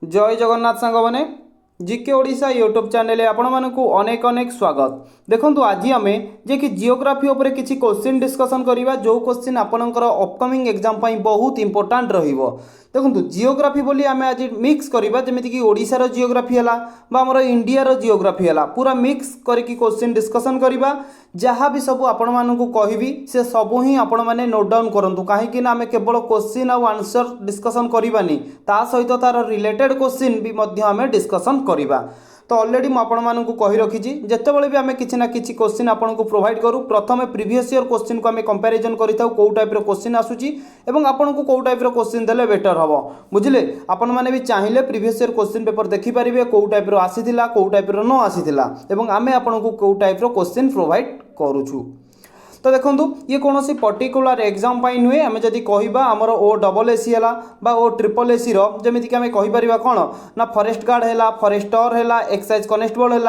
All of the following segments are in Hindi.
जय जगन्नाथ सांग मैंने जीके ओडिशा यूट्यूब चैनल आपण मानकु अनेक अनेक स्वागत। देखंतु आज आम जे कि जियोग्राफी उपरे किछि क्वेश्चन डिस्कशन करिबा जो क्वेश्चन आपनकर अपकमिंग एग्जाम पई बहुत इंपोर्टेंट रहिबो। देखंतु जियोग्राफी बोली आम आज मिक्स करिबा जेमिति कि ओडिशार जियोग्राफी हला बा हमर इंडियार जियोग्राफी हला पूरा मिक्स करके क्वेश्चन डिस्कशन करिबा। जहाँ भी सब आपण मानकु कहबी से सब ही आपण माने नोट डाउन करंतु काहेकि ना आम केवल क्वेश्चन आ आंसर डिस्कशन करिबानी ता सहित तार रिलेटेड क्वेश्चन भी मध्य आम डिस्कशन करिबा। तो ऑलरेडी मु आपण मानकु कहि रखिछि जेतेबेले भी आमे किछि ना किछि क्वेश्चन आपनको प्रोवाइड करू प्रथमे प्रीवियस ईयर क्वेश्चन को आमे कंपैरिजन करिताउ को टाइप रो क्वेश्चन आसुछि एवं आपनको को टाइप रो क्वेश्चन देले बेटर हबो बुझिले। आपण माने भी चाहिए प्रीवियस ईयर क्वेश्चन पेपर देखि परिबे को टाइप रो आसीथिला को टाइप रो न आसीथिला एवं आमे आपनको को टाइप रो क्वेश्चन प्रोवाइड करूछु। तो देखो ये कौन सी पर्टिकुलर एग्जाम पाई नुहे आम जदि कहवा आमर ओ डबल एसी है ओ ट्रिपल एसी रमिक आम कहीपर कौन ना फॉरेस्ट गार्ड है फॉरेस्टर है एक्साइज कनेस्टेबल है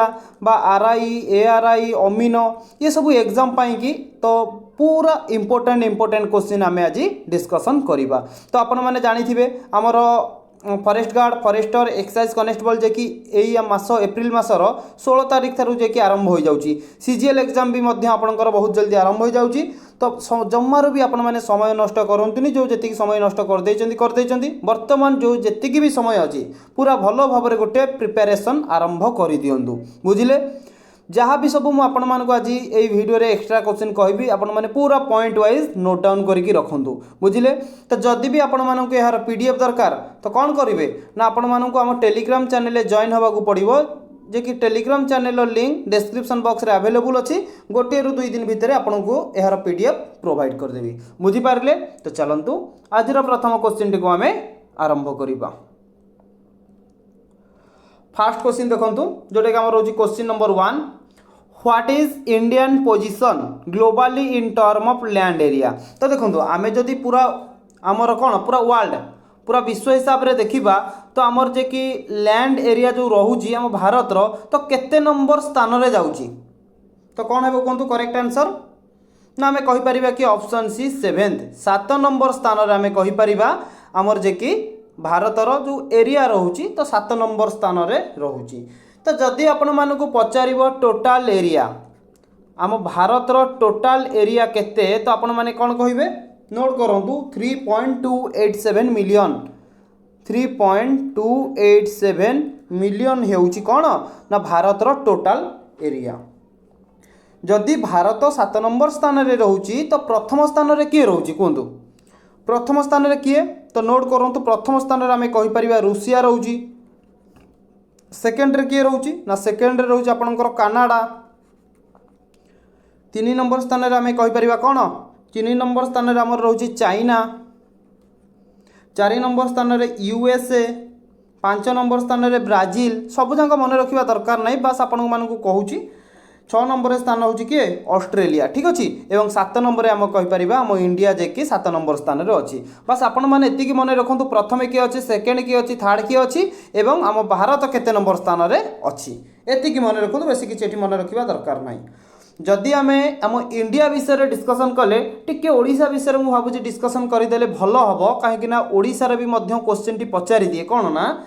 आरआई एआरआई अमीनो ये सब एग्जाम पाई कि तो पूरा इंपोर्टेंट क्वेश्चन आम आज डिस्कसन करवा। तो आपण मैंने जानी आमर forest guard forester excise constable जे कि यही मास एप्रिल मासर 16 तारीख ठारू जे कि आरंभ हो जाउची। सीजीएल एग्जाम भी मध्य आपनकर बहुत जल्दी आरंभ हो जाउची। तो जम्मार भी आपण माने समय नष्ट करंतुनी जो जेतिकी समय नष्ट कर देइचंदी वर्तमान जो जेतिकी भी समय अछि पूरा भलो भाबरे गोटे प्रिपरेशन आरंभ करि दियंतु बुझिले। जहाँ भी सब आपण मानक आज ये वीडियो रे एक्स्ट्रा क्वेश्चन कहबी आपण माने पूरा पॉइंट वाइज नोट डाउन करके रखंतु बुझिले। तो जदि भी आपण मानक यार पीडीएफ दरकार तो कौन करिवे ना आपण मानक आम टेलीग्राम चैनल जॉइन होबाकू पड़िबो जे कि Telegram channel link description box रे अवेलेबल अछि। गोटे रु 2 दिन भितर आपनको यार पीडीएफ प्रोवाइड कर देबी बुझी पारले। तो चलंतु आजर प्रथम क्वेश्चन टी को आमे आरंभ करिबा। फर्स्ट क्वेश्चन देखंतु जोटा कि हमर होची question number 1 what is Indian position globally in term of land area. तो देखंतु आमे जदि पूरा हमर कोन पूरा वर्ल्ड पूरा विश्व हिसाब रे देखिबा तो हमर जे कि लैंड एरिया जो रहुची हम भारत रो तो केते नंबर स्थान रे जाउची तो कोन हेबो कोंतु करेक्ट आंसर ना आमे कहि परिबा कि ऑप्शन सी 7th 7 नंबर स्थान रे आमे कहि परिबा हमर जे कि भारतर जो एरिया रोची तो 7 नंबर स्थान रे रोची। तो जदि आपण मानकु पचारिबो टोटल एरिया आम भारतर टोटल एरिया केते तो आपण माने कोन कहिबे नोट करंतु 3.287 मिलियन 3.287 मिलियन हेउची कोन ना भारतर टोटल एरिया। जदि भारत 7 नंबर स्थान रे रोची तो प्रथम स्थान रे किए रोची कोंतु प्रथम स्थान रे किए तो नोट करंतु प्रथम स्थान रे आमे कहि परिबा रूसिया रोची। सेकेंड रे किए रोची ना सेकेंड रे रोची आपनकर कनाडा। 3 नंबर स्थान रे आमे कहि परिबा कोन 3 नंबर स्थान रे हमर रोची चाइना। 4 नंबर स्थान रे यूएसए। 5 नंबर स्थान रे ब्राजील। सब जंग मन रखिबा दरकार नै बस आपन मानकु कहूची। 6 नंबर स्थान होची के ऑस्ट्रेलिया ठीक अछि एवं 7 नंबर हम कहि परिबा हम इंडिया जे कि 7 नंबर स्थान रे अछि। बस आपण माने एति कि मन रखंतु प्रथमे के अछि सेकंड के अछि थर्ड के अछि एवं हम भारत केते नंबर स्थान रे अछि एति कि मन रखंतु बेसी कि एठी मन रखिबा दरकार नै। जदि आमे हम इंडिया विषय रे डिस्कशन कले टिके ओडिसा विषय रे मु भाबुची डिस्कशन करि देले भलो हबो काहे कि ना ओडिसा रे भी मध्य क्वेश्चन टी पचारि दिए कोन ना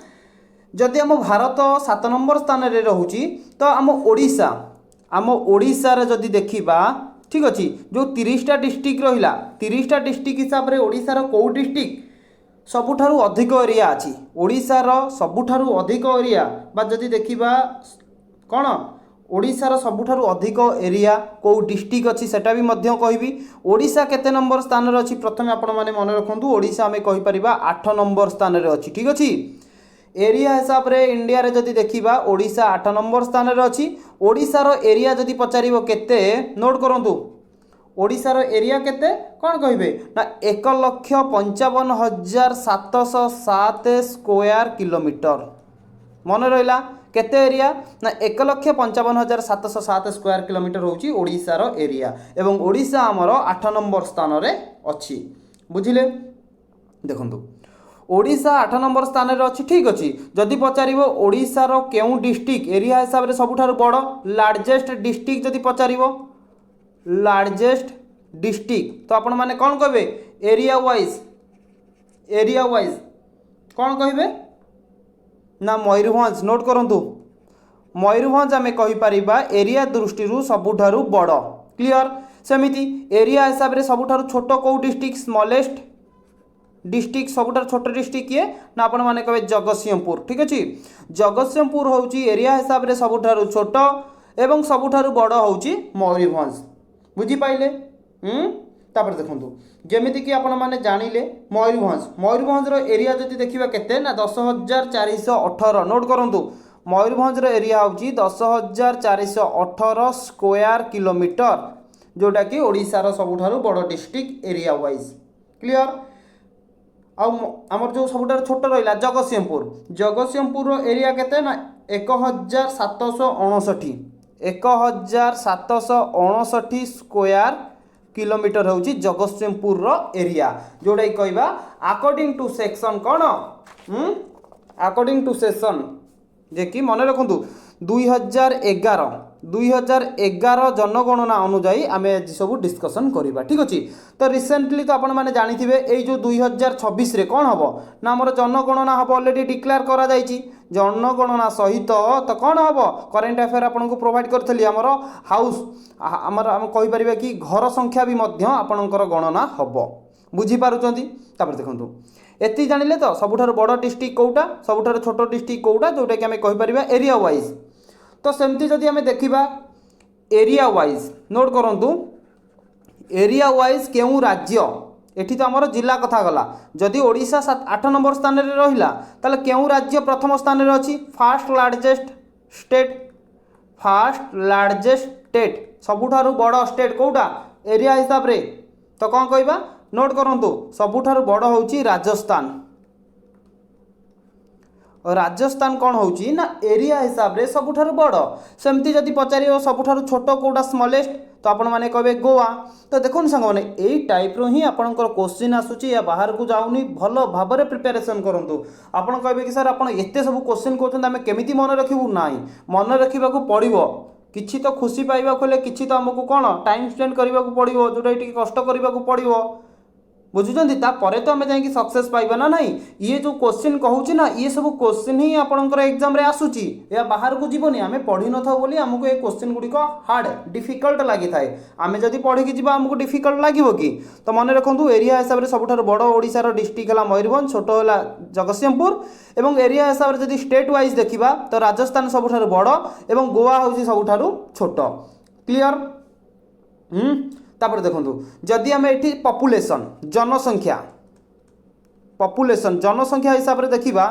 जदि हम भारत 7 नंबर स्थान रे रहूची तो हम ओडिशा रे जदि देखिबा ठीक अछि जो 30टा डिस्ट्रिक्ट रहिला 30टा डिस्ट्रिक्ट हिसाब रे ओडिशा रो को डिस्ट्रिक्ट सबुठारु अधिक एरिया अछि ओडिशा रो सबुठारु अधिक एरिया बा जदि देखिबा कोन ओडिशा रो सबुठारु अधिक एरिया को डिस्ट्रिक्ट अछि सेटा भी मध्य कहबी। ओडिशा केते नंबर स्थान रे अछि प्रथमे आपण माने मन रखंतु ओडिशा हमें कहि परिबा 8 नंबर स्थान रे अछि ठीक अछि। एरिया हिसाब रे इंडिया रे जदि देखिबा ओडिशा 8 नंबर स्थान रे अछि। ओडिशा रो एरिया जदि पचारिबो केते नोट करंतु ओडिशा रो एरिया केते कोन कहिबे ना 1,55,707 स्क्वायर किलोमीटर मन रहिला केते एरिया ना 1,55,707 स्क्वायर किलोमीटर होची ओडिशा रो एरिया एवं ओडिशा हमरो 8 नंबर स्थान रे अछि बुझिले। देखंतु ओडिशा 8 नंबर स्थान रे अछि ठीक अछि। जदि पचारिबो ओडिशा रो केउ डिस्ट्रिक्ट एरिया हिसाब रे सबुठारु बड़ लार्जेस्ट डिस्ट्रिक्ट जदि पचारिबो लार्जेस्ट डिस्ट्रिक्ट तो आपण माने कोन कहबे एरिया वाइज कोन कहबे ना मयूरभंज नोट करंतु मयूरभंज आमे कहि परिबा एरिया दृष्टि सबुठारु बड़ क्लियर सेमिति एरिया हिसाब रे सबुठारु छोट को डिस्ट्रिक्ट स्मॉलेस्ट डिस्ट्रिक्ट सबुठार छोट डिस्ट्रिक्ट किए ना आपण माने कहे जगतसिंहपुर ठीक अच्छे जगतसिंहपुर हूँ एरिया हिसाब रे सबुठारु छोट एवं सबुठारु बड़ हूँ मयूरभंज बुझीपारे तापर देखु जमीती कि आपण मैंने जानिले मयूरभंज एरिया जदि देखा केते ना 10,418 नोट करंतु मयूरभंज एरिया हूँ 10,418 स्क्वायर किलोमीटर जोटा कि ओडिशार सबुठारु बड़ डिस्ट्रिक्ट एरिया वाइज क्लियर आमर जो सबुठारु छोट रहा जगतसिंहपुर एरिया केते ना 1,759 1,759 स्क्वायर किलोमीटर हूँ जगतसिंहपुर एरिया जोटा कि कहवा अकॉर्डिंग टू सेक्शन कौन अकॉर्डिंग टू सेक्शन जे कि मन रखु 2011 जनगणना अनुजाई आम आज सब डिस्कसन करवा ठीक अच्छे तो रिसेंटली तो आपण मैंने जानी ये जो 2026 रे कौन हम ना आम जनगणना हम अलरेडी डिक्लेयर करा जनगणना सहित तो कौन हम करेन्ट अफेयर आपको प्रोवाइड करी आमर हाउस आमर आम कहीपर कि घर संख्या भी आपणकर गणना हम बुझीपारुंट देखो एति जानिले तो सबुठारु बड़ डिस्ट्रिक्ट कौटा सबुठारु छोट डिस्ट्रिक्ट कौटा जोटा कि आम कहीपर एरिया वाइज तो सेमती जदि आम देखा एरिया वाइज नोट करंतु एरिया वाइज केउ राज्य एठी तो आमर जिला कथा गला जदि ओडिशा 8 नंबर स्थान रे रहिला ताले केउ राज्य प्रथम स्थान रे अछि फास्ट लार्जेस्ट स्टेट सबुठारु बड़ स्टेट कौटा एरिया हिसाब रे तो कौन कहबा नोट करंतु सबुठारु बड़ होउची राजस्थान कौन होउची ना एरिया हिसाब रे सबुठारु बड़ सेमती जदि पचारियो सबुठारु छोट कोडा स्मॉलेस्ट तो आपण माने कहबे गोवा तो देखुन संग माने एई टाइप रो ही आपनकर क्वेश्चन आसुची या बाहर को जाउनी भलो भाबरे प्रिपरेशन करंतु आपण कहबे कि सर आपण एते सब क्वेश्चन कोचन हमें केमिति मन रखिबु नाही मन रखिबा को पड़िबो किछि तो खुशी पाइबा खोले किछि तो हमको कौन टाइम स्पेंड करबा को पड़िबो जोटा टिके कष्ट करबा को पड़िबो बुझुଛନ୍ତି तापर तो आम जाकि सक्सेस पाइबा ना नहीं ये जो क्वेश्चन कहूँ ना ये सब क्वेश्चन ही आपंकर एग्जाम रे आसूची या बाहर को जीवनी आम पढ़ी न था बोली आमको ये क्वेश्चन गुड़िक हार्ड डिफिकल्ट लगी थाए आम जब पढ़ी जी आमको डिफिकल्ट लगे कि तो मन रखु एरिया हिसाब से सबुठ बड़ ओडिशार डिस्ट्रिक्ट है मयूरभंज छोट है जगतसिंहपुर एवं एरिया हिसाब से जब स्टेट वाइज देखा तो राजस्थान सबुठ बड़ और गोवा हूँ सबुठ छोट क्लियर तापर देखो जदि आम ये पपुलेसन जनसंख्या हिसाब से देखा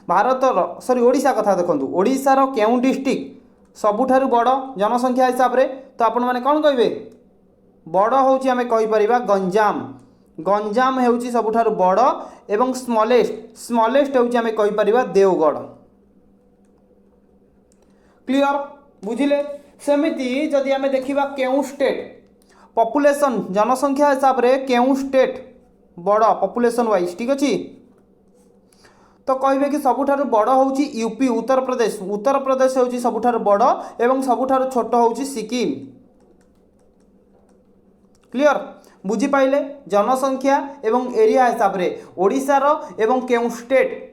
भारत सॉरी ओडिशा कथा देखो ओडिशार केउ डिस्ट्रिक्ट सबुठारु बड़ जनसंख्या हिसाब से तो आपण माने कौन कहे बड़ हूँ आम कहीपर गंजाम हूँ सबुठारु बड़ एवं स्मॉलेस्ट हूँ आम कहीपर देवगढ़ क्लियर बुझिले सेमिति जदि आम देखा केउ स्टेट पपुलेसन जनसंख्या हिसाब से केउ स्टेट बड़ पपुलेसन वाइज ठीक अच्छे तो कहे कि सबुठारु बड़ हूँ यूपी उत्तर प्रदेश हूँ सबुठारु बड़ एवं सबुठारु छोट हूँ सिक्किम क्लियर बुझीपाइले जनसंख्या एवं एरिया हिसाब से ओडिशार एवं केउ स्टेट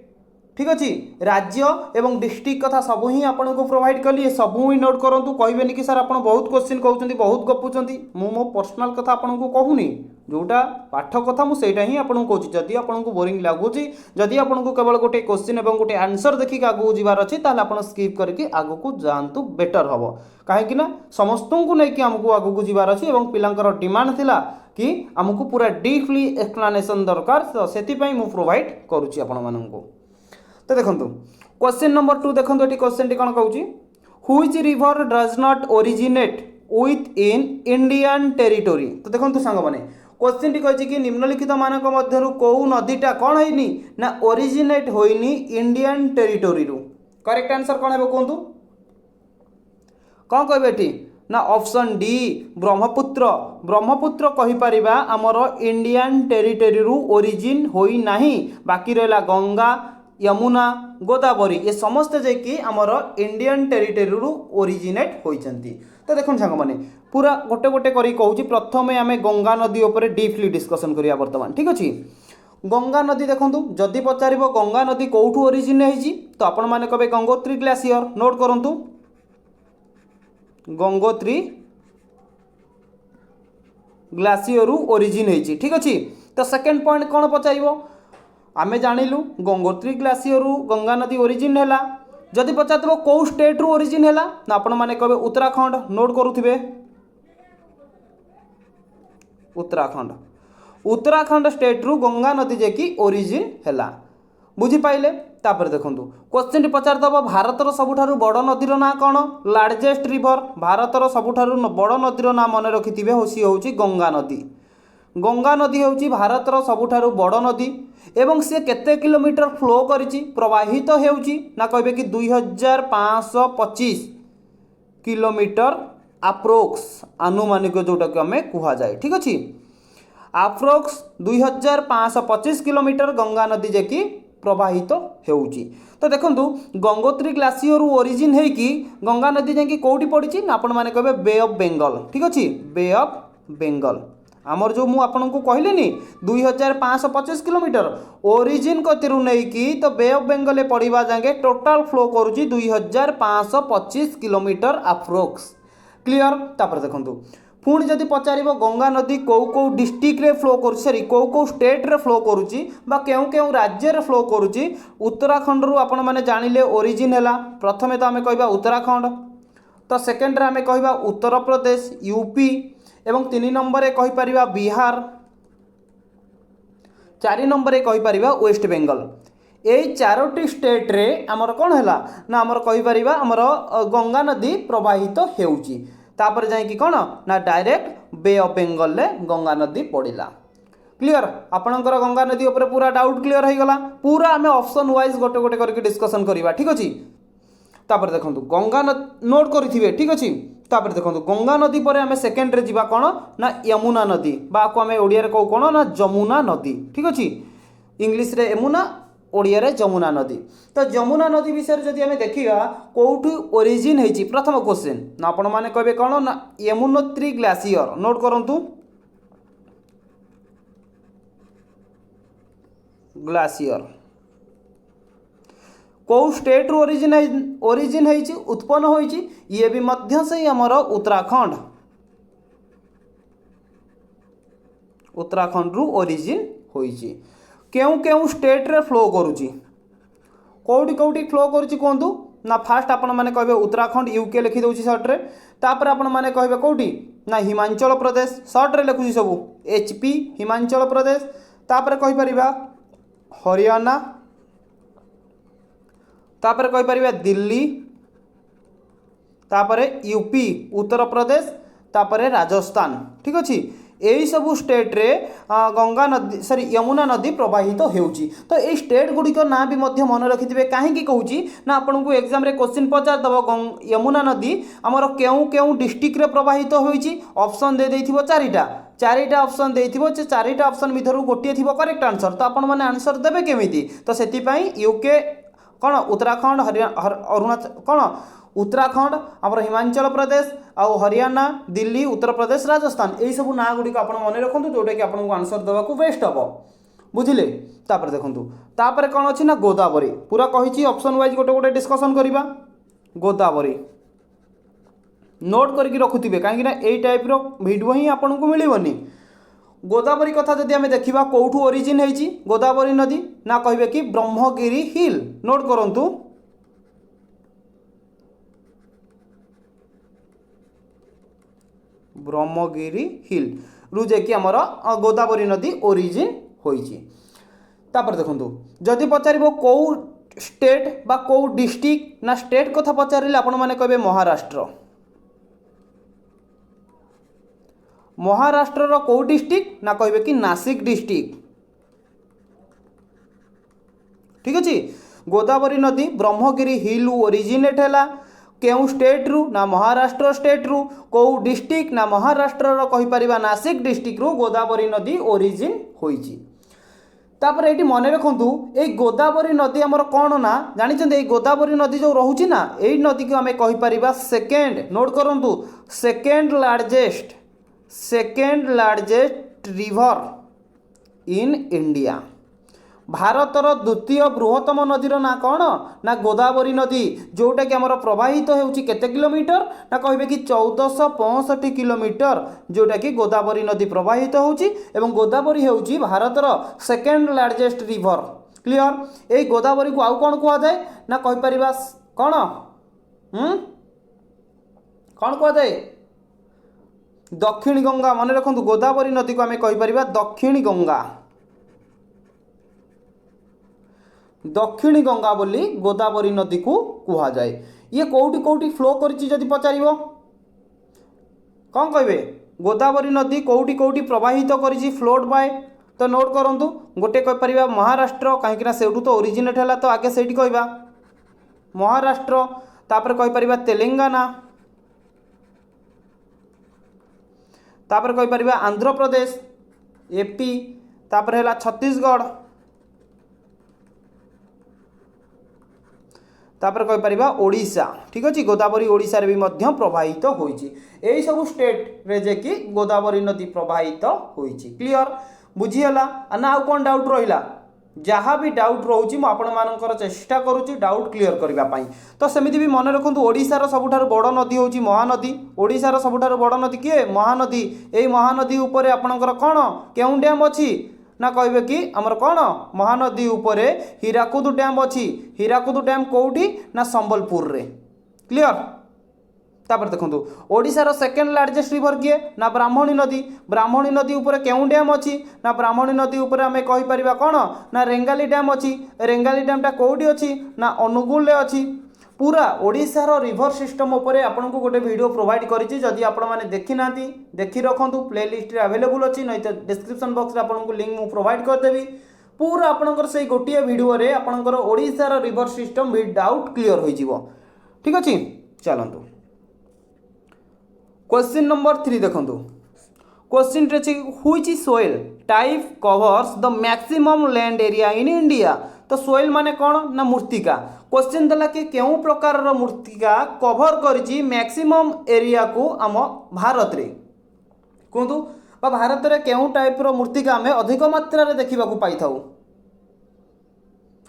ठीक अच्छे राज्य एवं डिस्ट्रिक्ट कथा सब ही आपन को प्रोवाइड कली सब ही नोट करूँ कहे कि सर आप बहुत क्वेश्चन कहते बहुत गपुंट मो पर्सनाल कथा आपन को कहूनी जोटा पाठ कथा मुझे ही आपको कहूँ जदि आपको बोरिंग लगुच जदि आपको केवल गोटे क्वेश्चन और गोटे आंसर देखिक आगू जीवार अच्छे आप स्किप करके आगू जातु बेटर हम कहीं समस्त को लेकिन आमको आगू जीवार अच्छे और पिलांकर डिमांड थिला कि आमको पूरा डीपली एक्सप्लेनेशन दरकार तो से प्रोवाइड करुच्ची आपको तो देखो क्वेश्चन नंबर 2 देखो ये क्वेश्चन टी कौन कहूँ which river does not originate with in Indian territory तो देखो सांग मैंने क्वेश्चन टी कही कि निम्नलिखित मानक मध्यरु कौ नदीटा कौन है ना ओरिजिनेट होइनी इंडियन टेरिटोरी करेक्ट आंसर कौन है कहतु कौन कहे ना ऑप्शन डी ब्रह्मपुत्र कहीपर आमर इंडियन टेरिटोरी ओरिजिन होई नाही बाकी रहा गंगा यमुना गोदावरी ये समस्ते जाकि आमर इंडियन टेरिटोरी ओरिजिनेट होइचंती तो देखो सांग मैंने पूरा गोटे गोटे करी कहूँ प्रथम आम गंगा नदी उपर डीपली डिस्कसन करिया वर्तमान ठीक अच्छे गंगा नदी देखूँ जदि पचार गंगा नदी कौटू ओरिजिन होती तो आपण मैंने कहे गंगोत्री ग्लेशियर नोट करूँ गंगोत्री ग्लेशियर ओरिजिन होती ठीक अच्छे। तो सेकेंड पॉइंट कौन पचार आम जाणिलु गंगोत्री ग्लेशियर गंगा नदी ओरिजिन है जदि पचार कौ स्टेट रु ओरिजिन है ना आपण मैंने कहे उत्तराखंड नोट करुवे उत्तराखंड उत्तराखंड स्टेट रु गंगा नदी जे कि ओरिजिन है बुझीपाइले। तापर देखूँ क्वेश्चन पचार दब भारतर सबुठारु बड़ नदीर ना कौन लार्जेस्ट रिवर भारतर सबुठारु बड़ नदीर ना मन रखिथिबे सी होची गंगा नदी। गंगा नदी होची भारतर सबुठारु बड़ नदी एवं से केते किलोमीटर फ्लो करिछि प्रवाहित हेउची ना कहबे कि 2525 किलोमीटर अप्रोक्स आनुमानिक जोटा कि आम कह जाए ठीक अच्छे अप्रोक्स 2525 किलोमीटर गंगा नदी जे कि प्रवाहित होउची। तो देखो गंगोत्री ग्लेशियर ओरिजिन है कि गंगा नदी जाकि कौटी पड़ी ना आपण मैंने कहे बे ऑफ बेंगल ठीक अच्छे बे ऑफ बेंगल आमर जो मुझे आपको कहली 2525 किलोमीटर ओरिजिन कतिरू नहीं कि तो बे ऑफ बेंगल पड़ा जाए टोटाल फ्लो करुच्ची 2525 किलोमीटर अप्रोक्स क्लियर। तापर देखूँ पुणी जदि पचार गंगा नदी कौ कौ डिस्ट्रिक्ट रे फ्लो कर सॉरी कौ कौ स्टेट रे फ्लो करुच्ची बा केउ केउ राज्य रे फ्लो करुच्ची उत्तराखंड रु आपण माने जानिले ओरिजिन है प्रथमे तो आम कहबा उत्तराखंड तो सेकेंड रे आम कहबा उत्तर प्रदेश यूपी एवं 3 नंबर रे कहि परिबा बिहार 4 नंबर रे कहि परिबा वेस्ट बेंगल यही 4टी स्टेट रे आमर कौन है ना आमर कहि परिबा आमर गंगा नदी प्रवाहित हेउची तापर जाए कि कौन ना डायरेक्ट बे ऑफ बेंगल ले गंगा नदी पड़िला क्लियर आपणकर गंगा नदी ऊपर पूरा डाउट क्लियर हो गला पूरा आम ऑप्शन वाइज गोटे गोटे करके डिस्कशन करवा ठीक अच्छे। तापर देखो गंगा नोट करेंगे ठीक अच्छे। तापर देखो गंगा नदी पर आम सेकेंड रे जीवा कौन ना यमुना नदी बाको आम ओडिया कहू कौन ना जमुना नदी ठीक अच्छे इंग्लिश रे यमुना ओडिया रे जमुना नदी। तो जमुना नदी विषय जदि आम देखा कौटू ओरिजिन होती प्रथम क्वेश्चन ना आपण मैंने कहे कौन ना यमुनोत्री ग्लेशियर नोट करूँ ग्लेशियर कौ स्टेट रु ओरिजिन होती उत्पन्न होती ये भी मध्य से आमर उत्तराखंड रु ओरिजिन होती केउ केउ स्टेट रे फ्लो करुच्ची कौटी कौटी फ्लो करुच्ची कहतु ना फास्ट आपण मैंने कहे उत्तराखंड यूके लिखी दूसरी सर्ट रे तापर आपण मैंने कहे कौटी ना हिमाचल प्रदेश सर्ट रे लिखुची सब HP हिमाचल प्रदेश तापर कहि परिबा हरियाणा तापर कहि परिबा दिल्ली तापर यूपी उत्तर प्रदेश तापर राजस्थान ठीक अच्छे यही सब स्टेट रे गंगा नदी सॉरी यमुना नदी प्रवाहित होउची। तो ये स्टेट गुड़िक ना भी मन रखिथे कहीं कहूँ ना आपन को एग्जाम रे क्वेश्चन पचार दब यमुना नदी आमर केउ केउ डिस्ट्रिक्ट रे प्रवाहित होइची ऑप्शन दे देथिबो चारिटा ऑप्शन देथिबो से चारिटा ऑप्शन भितर गोटे थी करेक्ट आंसर तो आपण मैंने आंसर देबे केमिति तो सेतिपई यूके कौन उत्तराखंड अरुणाचल कौन उत्तराखंड आमर हिमाचल प्रदेश आउ हरियाणा दिल्ली उत्तर प्रदेश राजस्थान यही सब ना गुड़िक आप मन रखु जोटा कि आपको आंसर देवाक बेस्ट हम बुझिले। तापर देखूँ तापर कौन अच्छी ना गोदावरी पूरा कही ऑप्शन वाइज गोटे गोटे डिस्कसन करवा गोदावरी नोट करके रखुवे कहीं यही टाइप भिडियो ही आपन को मिलनी। गोदावरी कथा जदि आम देखा कौटू ओरिजिन होती गोदावरी नदी ना कहे कि ब्रह्मगिरी हिल नोट करूँ ब्रह्मगिरी हिल रु कि आमर गोदावरी नदी ओरिजिन होइची। तापर देखो जदि पचार कौ स्टेट बा कौ डिस्ट्रिक्ट ना स्टेट कथा पचारे आपण मैंने कहे महाराष्ट्र महाराष्ट्र कौ डिस्ट्रिक्ट ना कहे कि नासिक डिस्ट्रिक्ट ठीक अच्छे। गोदावरी नदी ब्रह्मगिरी हिल ओरिजिनेट है केउ स्टेट रु ना महाराष्ट्र स्टेट रु कौ डिस्ट्रिक्ट ना महाराष्ट्र कहीपर नासिक डिस्ट्रिक्ट रु गोदावरी नदी ओरिजिन होइची। तापर ये मन रखु ये गोदावरी नदी आमर कौन ना जानी गोदावरी नदी जो रोचे ना यही नदी को आम कहीपर सेकेंड नोट करूँ second largest river in India भारतर द्वितीय बृहत्तम नदीर ना कौन ना गोदावरी नदी जोटा कि आमर प्रवाहित होउची केते किलोमीटर ना कहबे कि 1465 किलोमीटर जोटा कि गोदावरी नदी प्रवाहित होउची एवं गोदावरी होउची भारतर सेकेंड लार्जेस्ट रिवर। क्लियर। ए गोदावरी को आउ कौन कह जाए ना कहि परिबा कौन कौन कह जाए दक्षिणी गंगा। मन रखु गोदावरी नदी को आम कहीपर दक्षिणी गंगा। दक्षिणी गंगा बोली गोदावरी नदी को कह जाए। ये कौटी कौटी फ्लो करिछि जदि पचारिबो कौन कहे गोदावरी नदी कौटी कौटी प्रवाहित करिछि फ्लोट बाय तो नोट करंतु गोटे कहि परिबा महाराष्ट्र कहीं सेठू तो ओरिजिनेट है तो आगे सेठी कहबा महाराष्ट्र तापर कहि परिबा तेलंगाना तापर कहि परिबा आंध्र प्रदेश एपी तापर हैला छत्तीसगढ़ तापर कहि परिबा ओडिशा। ठीक अछि गोदावरी ओडिशा रे भी मध्य प्रवाहित होईछि। एई सब स्टेट रे जे कि गोदावरी नदी प्रवाहित होईछि। क्लियर बुझीगला ना आउ कोन डाउट रहिला जहाँ भी डाउट रोचे मुझे चेष्टा करुँची डाउट क्लीयर करने। तो सेमती भी मन रखु ओडिशार सबुठारु बड़ नदी होची महानदी। ओडिशार सबुठारु बड़ नदी किए महानदी। यही महानदी उपरे आपणकर कौन केउं डैम अच्छी ना कहे कि आमर कौन महानदी उपरे हीराकुद डैम अच्छी। हीराकुद डैम कौटी ना संबलपुर रे। क्लियर। तापर देखो ओडिशार सेकेंड लार्जेस्ट रिवर किए ना ब्राह्मणी नदी। ब्राह्मणी नदी उपरे केउं डैम अच्छी ना ब्राह्मणी नदी उपरे आमे कहि परिबा कौन ना रेंगाली डैम अच्छी। रेंगाली डैमटा कौटी अच्छी ना अनुगुल अच्छी। पूरा ओडिशार रिवर सिस्टम उपरे आपन को गोटे वीडियो प्रोवाइड करिछि। जदि आपण माने देखि नांती देखि रखंतु प्लेलिस्ट रे अवेलेबल अछि नै तो डिस्क्रिप्शन बॉक्स रे आपन को लिंक मु प्रोवाइड कर देबी। पूरा आपनकर से गोटिए वीडियो रे आपनकर ओडिशार रिवर सिस्टम विदाउट क्लियर होई जिवो। ठीक अछि चलंतु क्वेश्चन नंबर 3 देखो। Question which soil type covers the maximum land area in India. तो सोइल माने कौन ना मूर्तिका। क्वेश्चन देला कि केउ प्रकार मूर्तिका कवर करिछि मैक्सिमम एरिया को आम भारत रे कहतु बा भारत रे केउ टाइप रो मूर्तिका आमे अधिक मात्रा रे देखिबा को पाई थाउ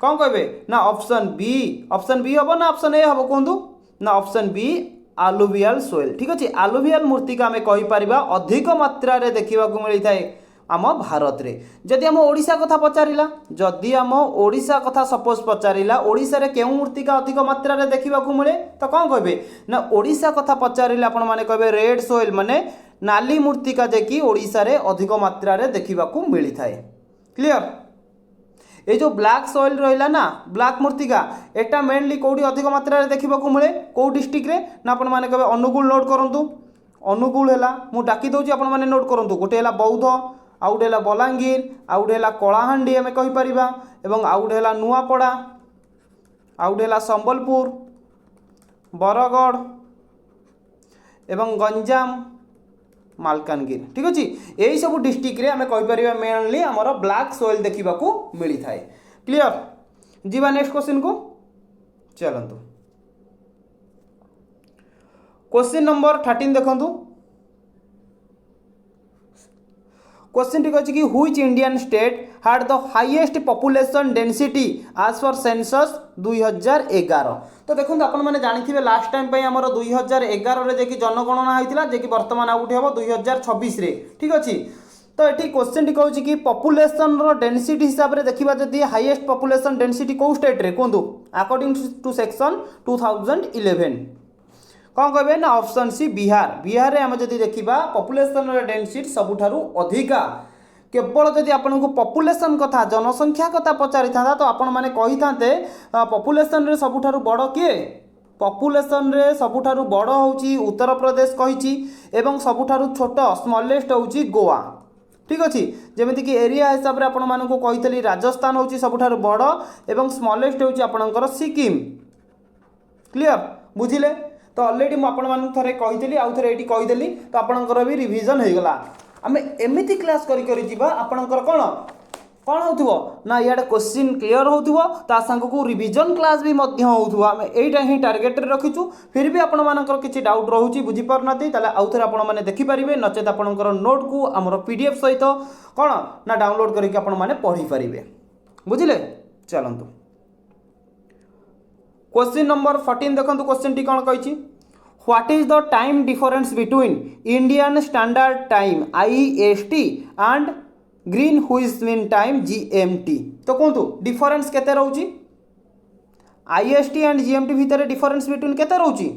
कौन कहबे ना ऑप्शन बी हबो ना ऑप्शन ए हबो कहतु ना ऑप्शन बी आलुवियल सोइल। ठीक अच्छे आलुवियल मूर्ति का आम कहीपर अधिक मात्रा रे देखा मिलता है आम भारत रे। जदि आम ओडिशा कथा पचारिला जदि आम ओडिशा कथा सपोज पचारिला ओडिशा रे केउ मूर्ति का अधिक मात्रा रे देखा मिले तो कौन कहे ना ओडिशा कथा पचारिले आपण माने कहे रेड सोइल माने नाली मूर्तिका जे कि ओडिशा रे अधिक मात्रा रे देखा मिलता है। क्लियर। ये जो ब्लैक सॉइल रहा ना ब्लैक मूर्तिका एटा मेनली कौटी अधिक मात्रा रे देखा मिले कौ डिस्ट्रिक्ट रे ना आपण माने कहे अनुगुल नोट करंतु। अनुगुल है मु डाकी दउची आपण माने नोट करंतु। गोटे है बौद्ध आउ गोटे है बलांगीर आउ गोटे है कलाहांडी आम कहीपर एवं आउ गोटे है नुआपड़ा आउ गोटे है संबलपुर बरगढ़ एवं गंजाम मालकानगिरी। ठीक अच्छे यही सब डिस्ट्रिक्ट रे आम कहीपर मेनली आमर ब्लैक सोइल देखा मिलता है। क्लियर। जीवा नेक्स्ट क्वेश्चन को चलतु। क्वेश्चन नंबर 13 देखु। क्वेश्चन टी कहछि कि which Indian state had the highest population density आज फॉर सेंसस 2011। तो देखो आपण मैंने जानी लास्ट टाइम आमर 2011 रे जेकि जनगणना होता है जेकि वर्तमान आउट हम 2026 रे। ठीक अच्छे तो ये क्वेश्चन टी कहछि कि पॉपुलेशन रो डेंसिटी हिसाब से देखा जदि हाईएस्ट पॉपुलेशन डेंसिटी कौ स्टेट रे कहतु अकॉर्डिंग टू सेक्शन 2011 कौन कहे ना ऑप्शन सी बिहार। बिहार में आम जब देखा पॉपुलेशन डेंसिटी सबुठारु अधिका केवल जदि आपन को पॉपुलेशन कथा जनसंख्या कथा पचारि था तो आपण माने कही थांते पॉपुलेशन रे सबुठारु बड़ किए पॉपुलेशन रे सबुठारु बड़ होउची उत्तर प्रदेश कहिची एवं सबुठारु छोट स्मॉलेस्ट होउची गोवा। ठीक अच्छे जमीती कि एरिया हिसाब से आपण मानक कही राजस्थान होउची सबुठारु बड़ एवं स्मॉलेस्ट होउची आपणकर सिक्किम। क्लियर बुझिले। तो ऑलरेडी मुझे थे कही आउ थे ये कहीदेली तो आपणकर भी रिविजन हो गला। आम एमती क्लास आपणकर कौन कौन हो ना इे क्वेश्चन क्लीयर हो सांग को रिविजन क्लास भी आम यहीटा ही टार्गेट रखीचु। फिर भी आपंकर किसी डाउट रोचे बुझीपारना आउ थे आपने देखिपारे नचेत आपंकर नोट को आमर पीडीएफ सहित कौन ना डाउनलोड करके पढ़ी पारे। बुझिले चलतु क्वेश्चन नंबर 14 देखो क्वेश्चन टी कौन कही what is the time difference between Indian standard time IST and Greenwich mean time GMT तो कहतु डिफरेंस केते रहउची IST एंड GMT भितर डिफरेंस बिटवीन केते रहउची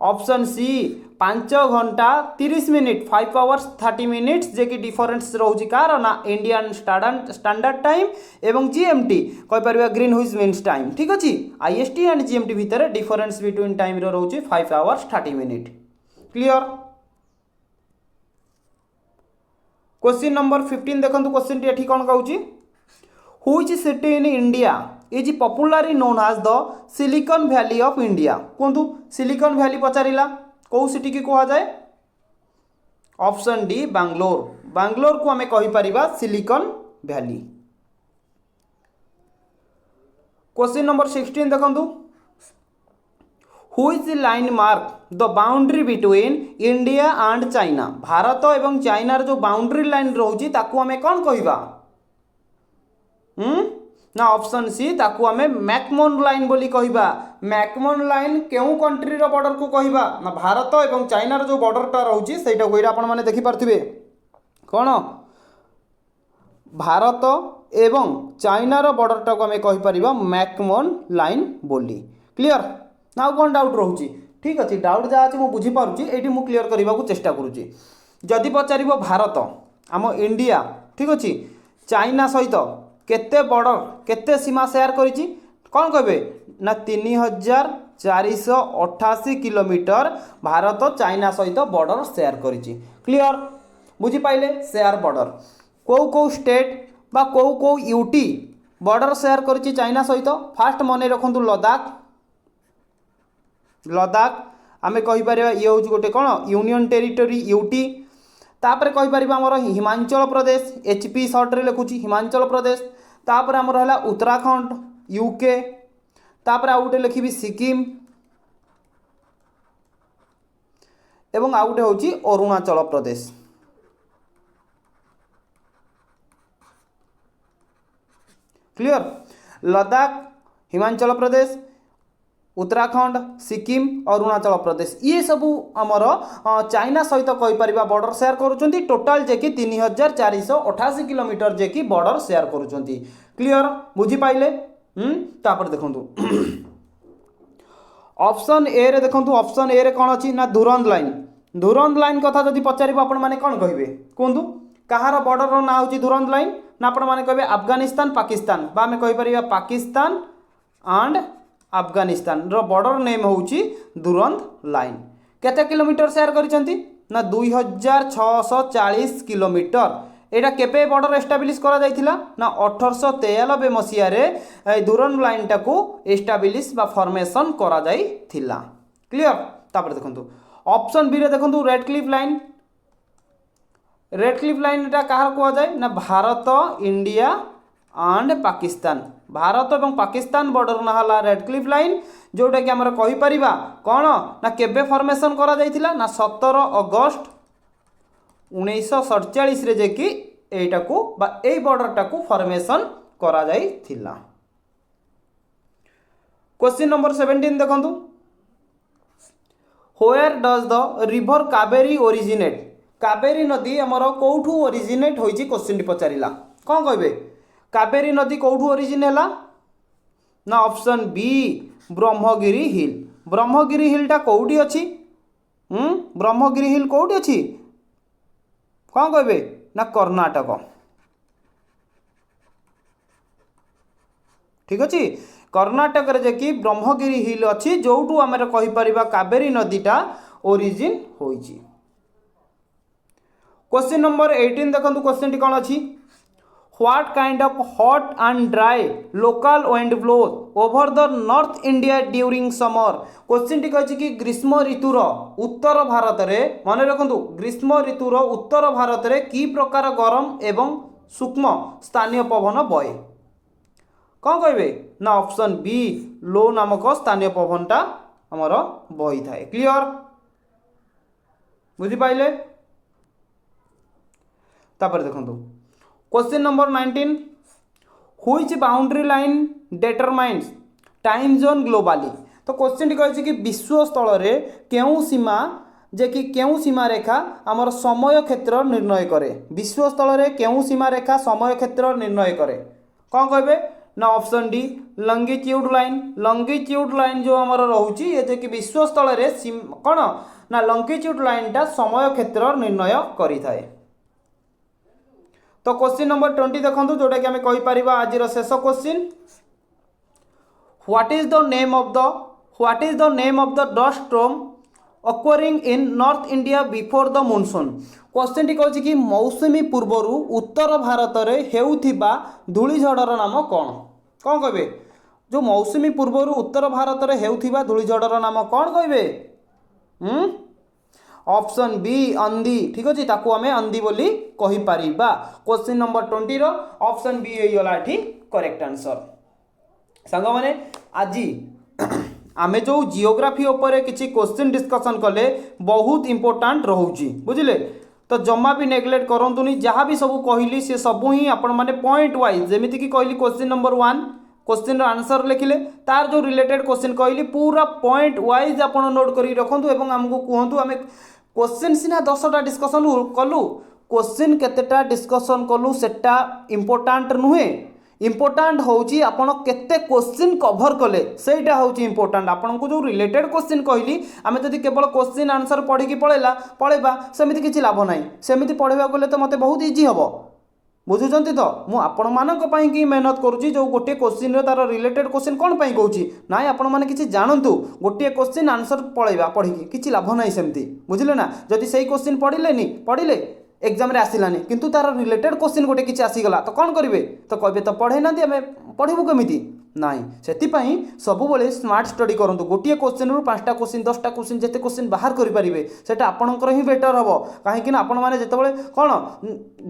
ऑप्शन सी 5 घंटा 30 मिनिट 5 आवर्स 30 मिनिट्स जे कि डिफरेंस रोची कार ना इंडियन स्टैंडर्ड टाइम एवं GMT कहि परबा ग्रीनविच मीन्स टाइम ठीक अछि IST एंड GMT भितर डिफरेंस बिटवीन टाइम रो रोची 5 hours 30 minute clear question number 15 देखंतु क्वेश्चन टी एठी कोन कहउची which city in India is popularly known as the Silicon Valley of India कहतु सिलिकॉन वैली पचारिला कौ सिटी की कहा जाए ऑप्शन डी बैंगलोर बैंगलोर को हमें कहि परिबा सिलिकॉन वैली क्वेश्चन नंबर 16 देखंतु which line mark the boundary between India and China Bharat एवं चाइना जो बाउंड्री लाइन रोची ताकू हमें कौन कहबा ना ऑप्शन सी ताकू हमें मैकमोहन लाइन बोली कहबा मैकमोहन लाइन केउ कंट्री रो बॉर्डर को कहबा ना भारत एवं चाइना रो जो बॉर्डरटा रहउची सेटा कोइरा आपण माने देखि पारथिबे कोन भारत एवं चाइना रो बॉर्डरटा को हमें कहि परिबा मैकमोहन लाइन बोली क्लियर ना कौन डाउट रोची ठीक अच्छे डाउट जहाँ अच्छे मुझे बुझीपारुची ये मुझे क्लीयर करने को चेष्टा करुँची जदि पचार भारत आम इंडिया ठीक अच्छे चाइना सहित केते बॉर्डर केते सीमा शेयर करिछि कौन कहबे ना 3488 किलोमीटर भारत चाइना सहित बॉर्डर शेयर करिछि क्लियर बुझी पाइले शेयर बॉर्डर कौ स्टेट बा कौ यूटी बॉर्डर शेयर करिछि चाइना सहित फास्ट मने रखंतु लद्दाख आमे कहि परिबा ये होछि गोटे कोन यूनियन टेरिटरी यूटी तापर कहि परिबा हमर हिमाचल प्रदेश HP शॉर्ट रे लिखुछि हिमाचल प्रदेश तापर हमर हला उत्तराखंड UK तापर आ गोटे लिखिबि सिक्किम एवं आ गोटे होछि अरुणाचल प्रदेश क्लियर लद्दाख हिमाचल प्रदेश उत्तराखंड सिक्किम अरुणाचल प्रदेश ये सबू आमर चाइना सहित कहि परिबा बॉर्डर शेयर करूछंती टोटल जे कि 3488 किलोमीटर जे कि बॉर्डर शेयर करूछंती क्लियर बुझी पाइले तापर देखंतु ऑप्शन ए रे देखंतु ऑप्शन ए रे कोन अछि ना धुरंध लाइन कथा जदि पचारिबो आपण माने कोन कहिबे कोंदु कहार बॉर्डर रो ना होछि धुरंध लाइन ना आपण माने कहबे अफगानिस्तान पाकिस्तान बा हमें कहि परिबा पाकिस्तान एंड अफगानिस्तान रो बॉर्डर नेम होउची धुरंध लाइन केते किलोमीटर शेयर करिसंती ना 2640 किलोमीटर एटा केपे बॉर्डर एस्टाब्लिश करा जाइथिला ना 1893 मसिया रे धुरंध लाइन टाको एस्टाब्लिश बा फॉर्मेशन करा जाइथिला क्लियर तापर देखंतु ऑप्शन बी रे देखंतु रेड क्लिफ लाइन एटा कहार को जाय ना भारत इंडिया एंड पाकिस्तान भारत एवं पाकिस्तान बॉर्डर ना हला रेड क्लिफ लाइन जोटा कि आमर कहि परिबा कोन ना केबे फॉर्मेशन करा जाइथिला ना 17 अगस्त 1947 रे जे कि एटा को बा ए बॉर्डर टा को फॉर्मेशन करा जाइथिला क्वेश्चन नंबर 17 देखंतु where does the river Kaveri originate Kaveri नदी आमर कोठू ओरिजिनेट होइची क्वेश्चन टी पचारिला कोन कहबे कावेरी नदी कौठू ओरिजिन है ना ऑप्शन बी ब्रह्मगिरी हिल टा कौटी अच्छी ब्रह्मगिरी हिल कौटी अच्छी कौन कहबे ना कर्णाटक ठीक अच्छे कर्णाटक रे जे कि ब्रह्मगिरी हिल अच्छी जोटू आम कहि परिबा कावेरी नदीटा ओरिजिन होइची क्वेश्चन नंबर 18 देखंतु क्वेश्चन टी कोन अछि What kind of hot and dry local wind blows over the North India during summer? Question टी कहछि कि ग्रीष्म ऋतुर उत्तर भारत रे माने रखंतु ग्रीष्म ऋतुर उत्तर भारत रे की प्रकार गरम एवं सूक्ष्म स्थानीय पवन बहे कौन कहबे ना ऑप्शन बी लो नामक स्थानीय पवनटा हमर बही थाए क्लियर बुझी पाइले तापर देखंतु question number 19 which boundary line determines time zone globally. तो क्वेश्चन टी कहिछि कि विश्व स्थल रे केउ सीमा जे कि केउ सीमा रेखा आमर समय क्षेत्र निर्णय करे। विश्व स्थल रे केउ सीमा रेखा समय क्षेत्र निर्णय करे कौन कहबे ना ऑप्शन डी लंगिट्यूड लाइन। लंगिट्यूड लाइन जो आमर रहउची ये जे कि विश्व स्थल रे कौन ना लंगिट्यूड लाइन टा समय क्षेत्र निर्णय करि थाए। तो क्वेश्चन नंबर 20 देखंतु जोटा कि हमें कहि परिबा आज रो शेष question. What is the name of the dust storm occurring in north India before the monsoon। Question टी कहछि कि मौसुमी पूर्वरु उत्तर भारत रे हेउथिबा धूलीझड़र नाम कौन कौन कहबे जो मौसुमी पूर्वरु उत्तर भारत रे हेउथिबा धूलीझड़र नाम कौन कहबे ऑप्शन बी अंधी। ठीक अछि ताकू हमें अंधी बोली कहि परिबा। क्वेश्चन नंबर 20 रो ऑप्शन बी एई गला एठी करेक्ट आंसर। संग माने आजी आमे जो जियोग्राफी उपरे किछि क्वेश्चन डिस्कशन कले बहुत इंपोर्टेंट रहउची बुझिले। तो जम्मा भी नेग्लेक्ट करंतुनी जहाँ भी सब कहली से सब ही आपण माने पॉइंट वाइज जेमिति कि कहली क्वेश्चन नंबर 1 क्वेश्चन रो आंसर लिखिले तार जो रिलेटेड क्वेश्चन कहली पूरा पॉइंट वाइज आपण नोट करी रखंतु एवं हमको कहंतु हमें क्वेश्चन सिना 10टा डिस्कशन कलु क्वेश्चन केतेटा डिस्कशन कलु सेटा इंपोर्टेंट नुहे। इंपोर्टेंट होची आपण केते क्वेश्चन कवर कले सेटा होची इंपोर्टेंट। आपण को जो रिलेटेड क्वेश्चन कहली आमे जदि केवल क्वेश्चन आंसर पढ़ी की पळेबा सेमिति किछि लाभ नाही। सेमिति पढ़ेबा गले तो मते बहुत इजी हबो बुझुचंती। तो मु आपण मानक पई की मेहनत करूची जो गोटे क्वेश्चन रे तार रिलेटेड क्वेश्चन कोन पई कहूची नाय आपण माने किछि जानंतु गोटे क्वेश्चन आंसर पळेबा पढ़ी की किछि लाभ नाही सेमिति बुझिले ना। जदि सेही क्वेश्चन पढ़िले एग्जाम रे आसिलानी किंतु तार रिलेटेड क्वेश्चन गोटे किछि आसीगला तो कौन करिवे तो कहबे तो पढ़े ना आमे पढ़िबु केमिति नाई। सेति पई सब बेले स्मार्ट स्टडी करंतु गोटे क्वेश्चन रु 5टा क्वेश्चन 10टा क्वेश्चन जेते क्वेश्चन बाहर करि परिबे सेटा आपणकर ही बेटर हबो। काहे कि ना आपण माने जेते बेले कोन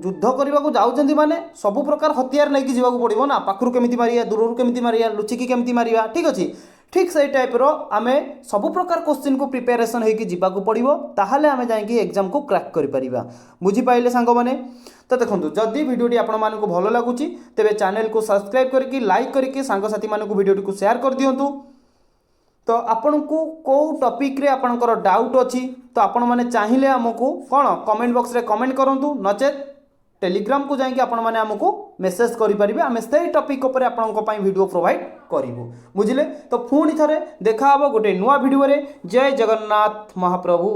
युद्ध करबा को जाउचंती माने सब प्रकार हथियार नै कि जीवा को पड़िबो ना पाखरु केमिति मारिया दूररु केमिति मारिया लुचिकी केमिति मारिया। ठीक अछि ठीक से टाइप रो आमे सब प्रकार क्वेश्चन को प्रिपरेशन होई कि जीवा को पड़िबो ताहाले आमे जाई कि एग्जाम को क्रैक करि परिबा बुझी पाइले सांग माने। तो देखंतु जदि वीडियोटी आपण मानकु भलो लागुची तेबे चैनल को सब्सक्राइब करके लाइक करके सांग साथी मानकु वीडियोटी को शेयर कर दियंतु। तो आपण को को टॉपिक रे आपनकर डाउट अछि तो आपण माने चाहिए हमकु कोन कमेंट बॉक्स रे कमेंट करंतु नचेत टेलीग्राम को जाइए आपण माने हमको मेसेज करि परिबे आमे सेही टॉपिक ऊपर आपनक पई वीडियो प्रोवाइड करिवो बुझिले। तो पुणी थरे देखा हबो गोटे नुवा वीडियो रे। जय जगन्नाथ महाप्रभु।